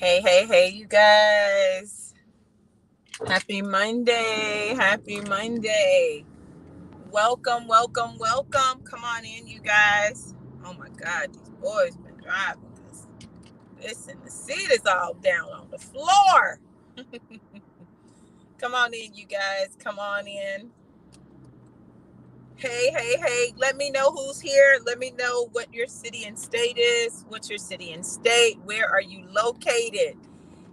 Hey, you guys. Happy Monday. Happy Monday. Welcome. Come on in, you guys. Oh my God, these boys been driving this. Listen, the seat is all down on the floor. Come on in, you guys. Come on in. Hey. Let me know who's here. Let me know what your city and state is. What's your city and state? Where are you located?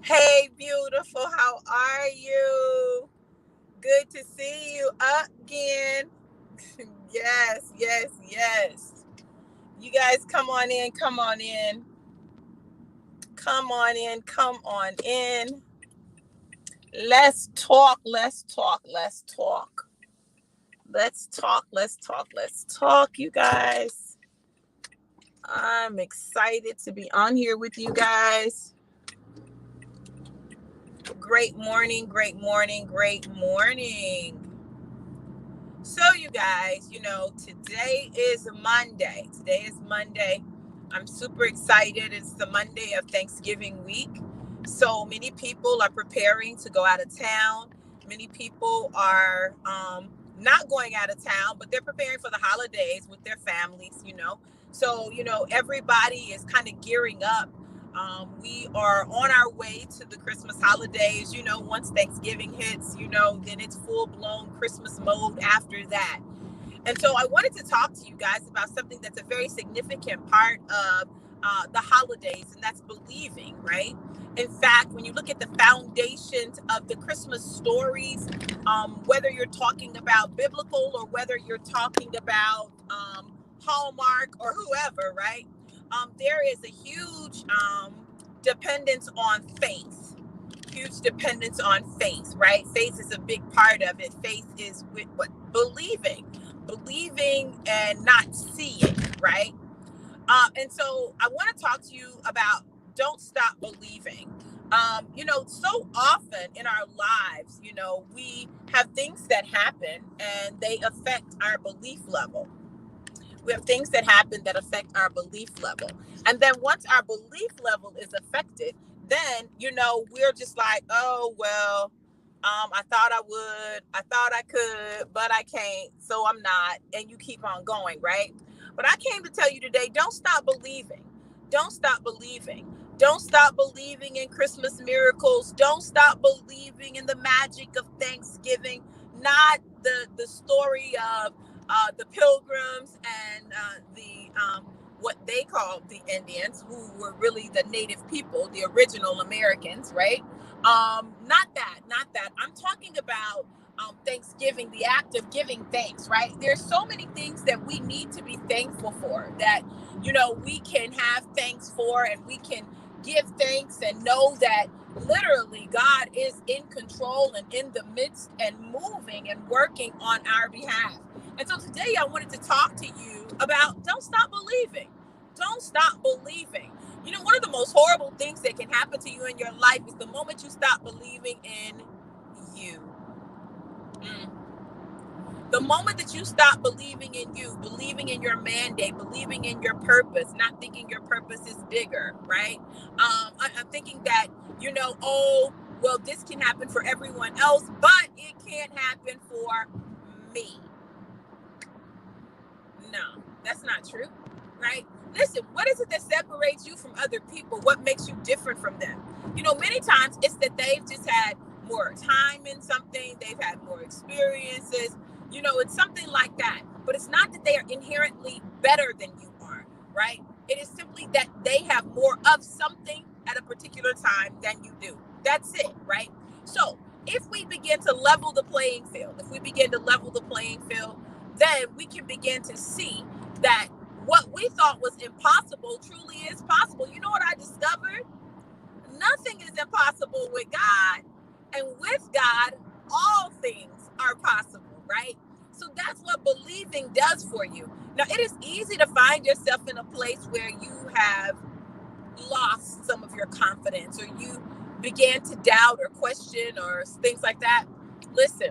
Hey, beautiful. How are you? Good to see you again. Yes. You guys come on in. Come on in. Let's talk. You guys. I'm excited to be on here with you guys. Great morning. So, you guys, today is Monday. I'm super excited. It's the Monday of Thanksgiving week. So many people are preparing to go out of town. Many people are not going out of town, but they're preparing for the holidays with their families, So, everybody is kind of gearing up. We are on our way to the Christmas holidays. Once Thanksgiving hits, then it's full-blown Christmas mode after that. And so I wanted to talk to you guys about something that's a very significant part of the holidays, and that's believing, right? In fact, when you look at the foundations of the Christmas stories, whether you're talking about biblical or whether you're talking about Hallmark or whoever, right? There is a huge dependence on faith. Right? Faith is a big part of it. Faith is with what? Believing and not seeing, right? And so I want to talk to you about don't stop believing. So often in our lives, we have things that happen and they affect our belief level. We have things that happen that affect our belief level. And then once our belief level is affected, then, we're just like, oh, well, I thought I would, I thought I could, but I can't, so I'm not. And you keep on going, right? But I came to tell you today, don't stop believing. Don't stop believing. Don't stop believing in Christmas miracles. Don't stop believing in the magic of Thanksgiving, not the story of the Pilgrims and the what they called the Indians, who were really the native people, the original Americans, right? Not that. I'm talking about Thanksgiving, the act of giving thanks, right? There's so many things that we need to be thankful for that, we can have thanks for, and we can give thanks and know that literally God is in control and in the midst and moving and working on our behalf. And so today I wanted to talk to you about don't stop believing. Don't stop believing. One of the most horrible things that can happen to you in your life is the moment you stop believing in you. The moment that you stop believing in you, believing in your mandate, believing in your purpose, not thinking your purpose is bigger, right? I'm thinking that, oh, well, this can happen for everyone else, but it can't happen for me. No, that's not true, right? Listen, what is it that separates you from other people? What makes you different from them? Many times it's that they've just had more time in something, they've had more experiences, it's something like that. But it's not that they are inherently better than you are, right? It is simply that they have more of something at a particular time than you do. That's it, right? So if we begin to level the playing field, then we can begin to see that what we thought was impossible truly is possible. You know what I discovered? Nothing is impossible with God. And with God, all things are possible, right? So that's what believing does for you. Now, it is easy to find yourself in a place where you have lost some of your confidence, or you began to doubt or question or things like that. Listen,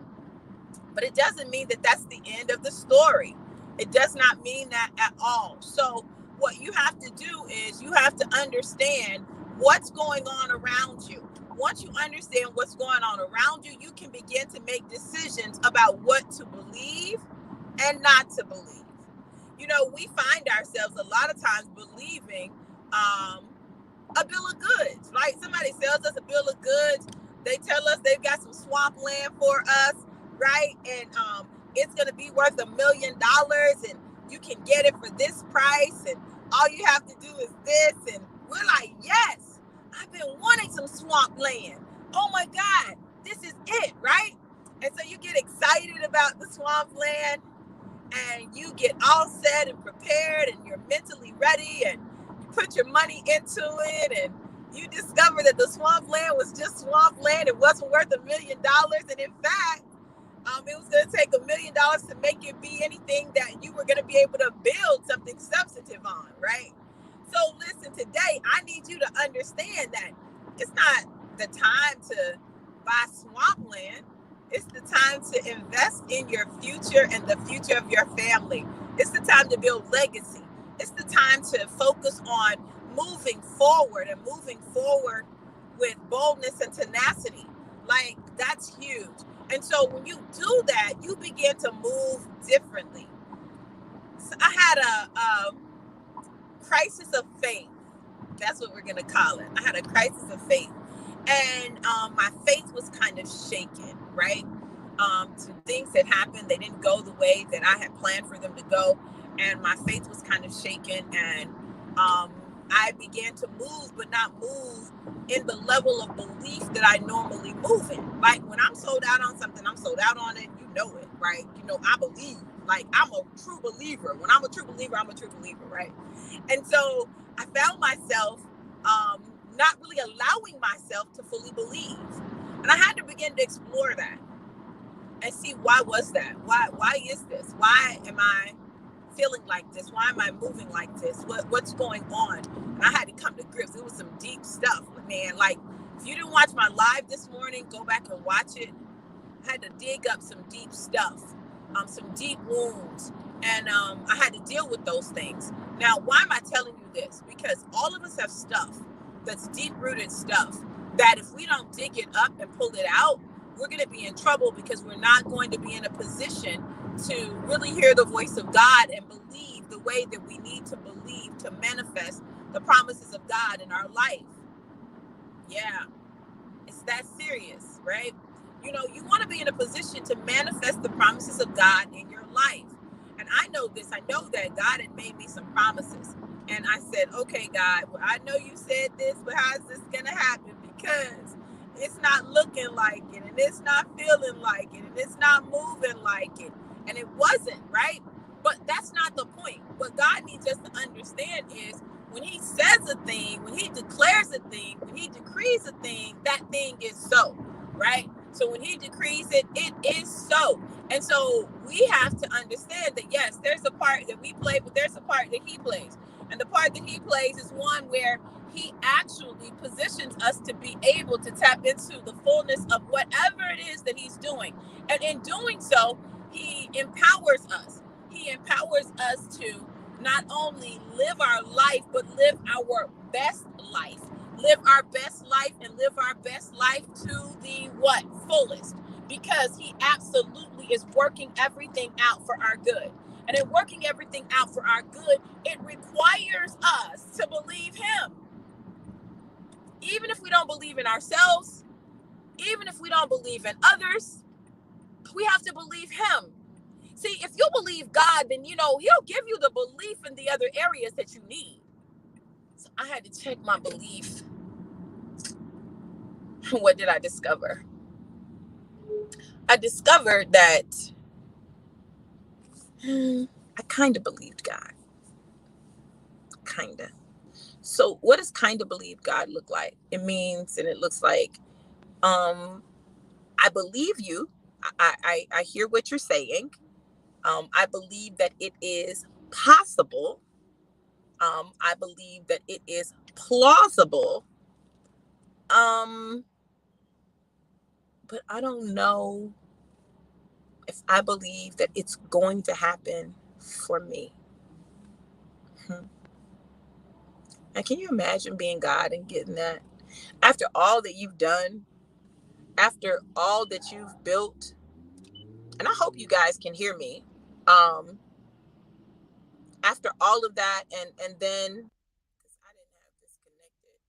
but it doesn't mean that that's the end of the story. It does not mean that at all. So what you have to do is you have to understand what's going on around you. Once you understand what's going on around you, you can begin to make decisions about what to believe and not to believe. We find ourselves a lot of times believing a bill of goods, right? Somebody sells us a bill of goods. They tell us they've got some swamp land for us, right? And it's going to be worth $1 million, and you can get it for this price, and all you have to do is this. And we're like, yes, I've been wanting some swamp land. Oh my God, this is it, right? And so you get excited about the swamp land, and you get all set and prepared, and you're mentally ready, and you put your money into it, and you discover that the swamp land was just swamp land. It wasn't worth $1 million. And in fact, it was going to take $1 million to make it be anything that you were going to be able to build something substantive on, right? So listen, today, I need you to understand that it's not the time to buy swamp land. It's the time to invest in your future and the future of your family. It's the time to build legacy. It's the time to focus on moving forward and moving forward with boldness and tenacity. Like, that's huge. And so when you do that, you begin to move differently. So I had a crisis of faith. That's what we're going to call it. I had a crisis of faith. And my faith was kind of shaken, right? Some things that happened, they didn't go the way that I had planned for them to go. And my faith was kind of shaken. And I began to move, but not move in the level of belief that I normally move in. Like, when I'm sold out on something, I'm sold out on it. You know it, right? I believe. Like, I'm a true believer. When I'm a true believer, I'm a true believer, right? And so I found myself not really allowing myself to fully believe. And I had to begin to explore that and see, why was that? Why is this? Why am I feeling like this? Why am I moving like this? What's going on? And I had to come to grips. It was some deep stuff, man. Like, if you didn't watch my live this morning, go back and watch it. I had to dig up some deep stuff, some deep wounds. And I had to deal with those things. Now, why am I telling you this? Because all of us have stuff that's deep-rooted stuff that if we don't dig it up and pull it out, we're going to be in trouble, because we're not going to be in a position to really hear the voice of God and believe the way that we need to believe to manifest the promises of God in our life. Yeah, it's that serious, right? You want to be in a position to manifest the promises of God in your life. And I know this. I know that God had made me some promises. And I said, okay, God, well, I know you said this, but how is this going to happen? Because it's not looking like it, and it's not feeling like it, and it's not moving like it. And it wasn't, right? But that's not the point. What God needs us to understand is, when he says a thing, when he declares a thing, when he decrees a thing, that thing is so, right? So when he decrees it, it is so. And so we have to understand that, yes, there's a part that we play, but there's a part that he plays. And the part that he plays is one where he actually positions us to be able to tap into the fullness of whatever it is that he's doing. And in doing so, he empowers us. He empowers us to not only live our life, but live our best life. Live our best life, and live our best life to the what? Fullest. Because he absolutely is working everything out for our good. And in working everything out for our good, it requires us to believe him. Even if we don't believe in ourselves, even if we don't believe in others, we have to believe him. See, if you believe God, then, he'll give you the belief in the other areas that you need. So I had to check my belief. What did I discover? I discovered that I kind of believed God. Kind of. So what does kind of believe God look like? It means, and it looks like, I believe you. I hear what you're saying. I believe that it is possible. I believe that it is plausible. But I don't know if I believe that it's going to happen for me. And can you imagine being God and getting that? After all that you've done, after all that you've built, and I hope you guys can hear me. After all of that, and then because I didn't have this connected,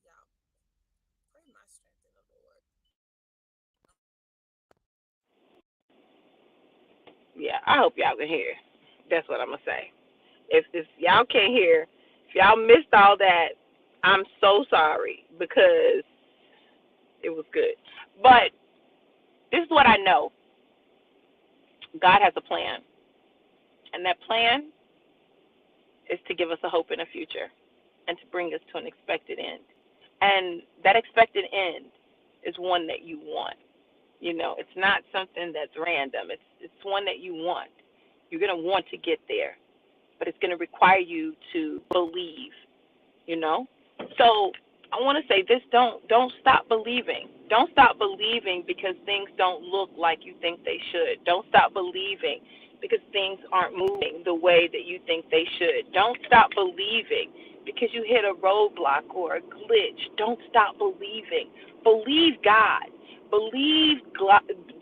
y'all pray my strength in the Lord. Yeah, I hope y'all can hear. That's what I'm gonna say. If y'all can't hear, if y'all missed all that, I'm so sorry because it was good. But this is what I know. God has a plan. And that plan is to give us a hope in a future and to bring us to an expected end. And that expected end is one that you want. You know, it's not something that's random. It's one that you want. You're going to want to get there, but it's going to require you to believe, you know? So I want to say this, don't stop believing. Don't stop believing because things don't look like you think they should. Don't stop believing because things aren't moving the way that you think they should. Don't stop believing because you hit a roadblock or a glitch. Don't stop believing. Believe God.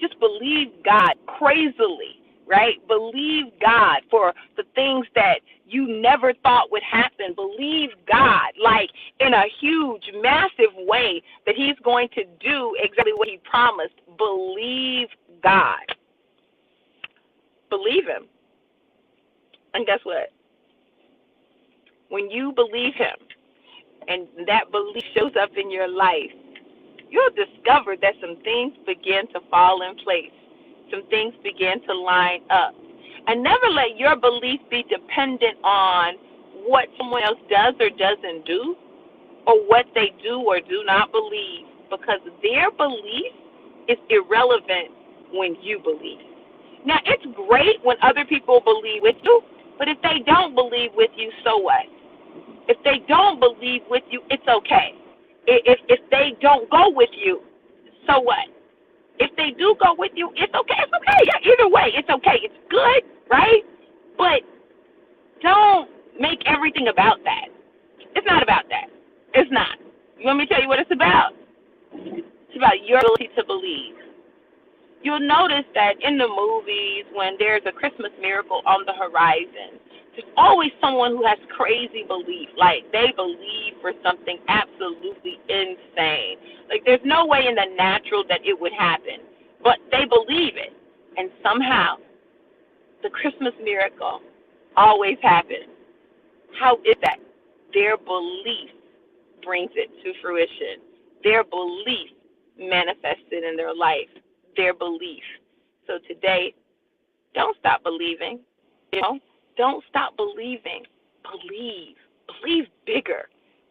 Just believe God crazily, right? Believe God for the things that you never thought would happen. Believe God, like in a huge, massive way that he's going to do exactly what he promised. Believe God. Believe him. And guess what? When you believe him and that belief shows up in your life, you'll discover that some things begin to fall in place. Some things begin to line up. And never let your belief be dependent on what someone else does or doesn't do, or what they do or do not believe, because their belief is irrelevant when you believe. Now, it's great when other people believe with you, but if they don't believe with you, so what? If they don't believe with you, it's okay. If they don't go with you, so what? If they do go with you, it's okay. It's okay. Yeah, either way, it's okay. It's good, right? But don't make everything about that. It's not about that. It's not. You want me to tell you what it's about? It's about your ability to believe. You'll notice that in the movies, when there's a Christmas miracle on the horizon, there's always someone who has crazy belief. Like, they believe for something absolutely insane. Like, there's no way in the natural that it would happen. But they believe it. And somehow, the Christmas miracle always happens. How is that? Their belief brings it to fruition. Their belief manifested in their life. Their belief. So today, don't stop believing. You know, don't stop believing. Believe. Believe bigger.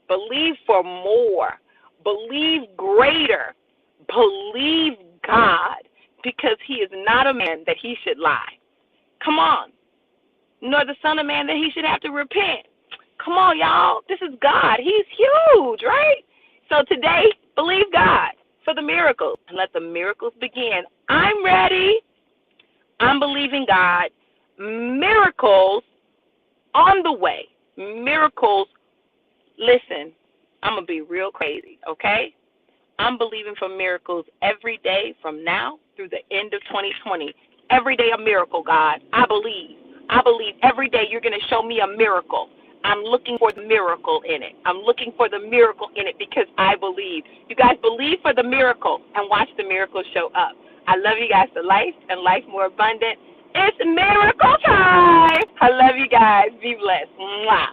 Believe for more. Believe greater. Believe God, because he is not a man that he should lie. Come on. Nor the son of man that he should have to repent. Come on, y'all. This is God. He's huge, right? So today, believe God for the miracles and let the miracles begin. I'm ready. I'm believing God. Miracles on the way. Miracles. Listen, I'm going to be real crazy, okay? I'm believing for miracles every day from now through the end of 2020. Every day a miracle, God. I believe. I believe every day you're going to show me a miracle. I'm looking for the miracle in it. I'm looking for the miracle in it because I believe. You guys believe for the miracle and watch the miracle show up. I love you guys to life and life more abundant. It's miracle time. I love you guys. Be blessed. Mwah.